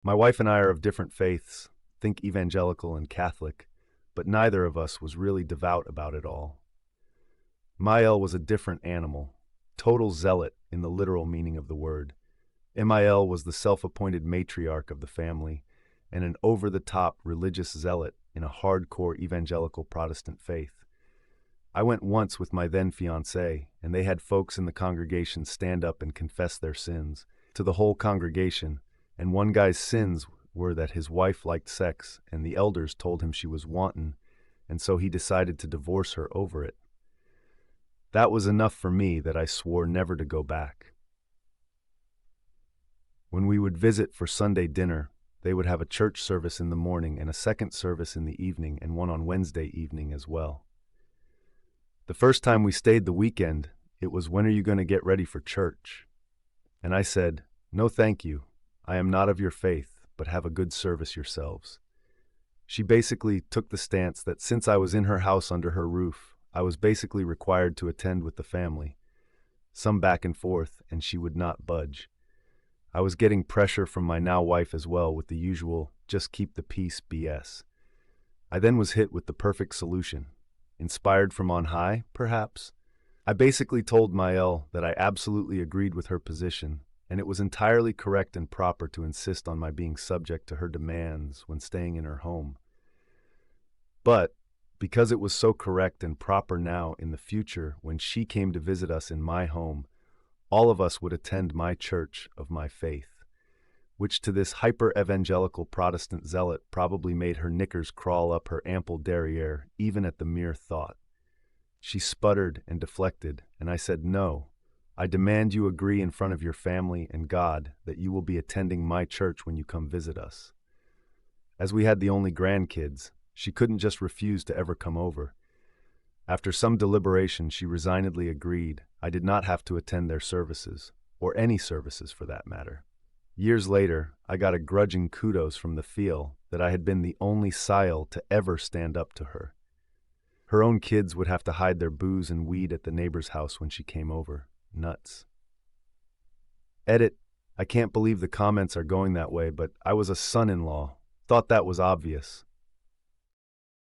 My wife and I are of different faiths, think evangelical and Catholic, but neither of us was really devout about it all. Mael was a different animal, total zealot in the literal meaning of the word. Mael was the self-appointed matriarch of the family and an over-the-top religious zealot in a hardcore evangelical Protestant faith. I went once with my then fiancée, and they had folks in the congregation stand up and confess their sins to the whole congregation, and one guy's sins were that his wife liked sex, and the elders told him she was wanton, and so he decided to divorce her over it. That was enough for me that I swore never to go back. When we would visit for Sunday dinner, they would have a church service in the morning and a second service in the evening and one on Wednesday evening as well. The first time we stayed the weekend, it was, "When are you going to get ready for church?" And I said, "No thank you. I am not of your faith, but have a good service yourselves." She basically took the stance that since I was in her house under her roof, I was basically required to attend with the family. Some back and forth, and she would not budge. I was getting pressure from my now wife as well with the usual "just keep the peace" BS. I then was hit with the perfect solution. Inspired from on high, perhaps? I basically told Mael that I absolutely agreed with her position, and it was entirely correct and proper to insist on my being subject to her demands when staying in her home. But, because it was so correct and proper now in the future when she came to visit us in my home, all of us would attend my church of my faith, which to this hyper-evangelical Protestant zealot probably made her knickers crawl up her ample derriere even at the mere thought. She sputtered and deflected, and I said, "No, I demand you agree in front of your family and God that you will be attending my church when you come visit us." As we had the only grandkids, she couldn't just refuse to ever come over. After some deliberation, she resignedly agreed I did not have to attend their services, or any services for that matter. Years later, I got a grudging kudos from the feel that I had been the only sile to ever stand up to her. Her own kids would have to hide their booze and weed at the neighbor's house when she came over. Nuts. Edit, I can't believe the comments are going that way, but I was a son-in-law. Thought that was obvious.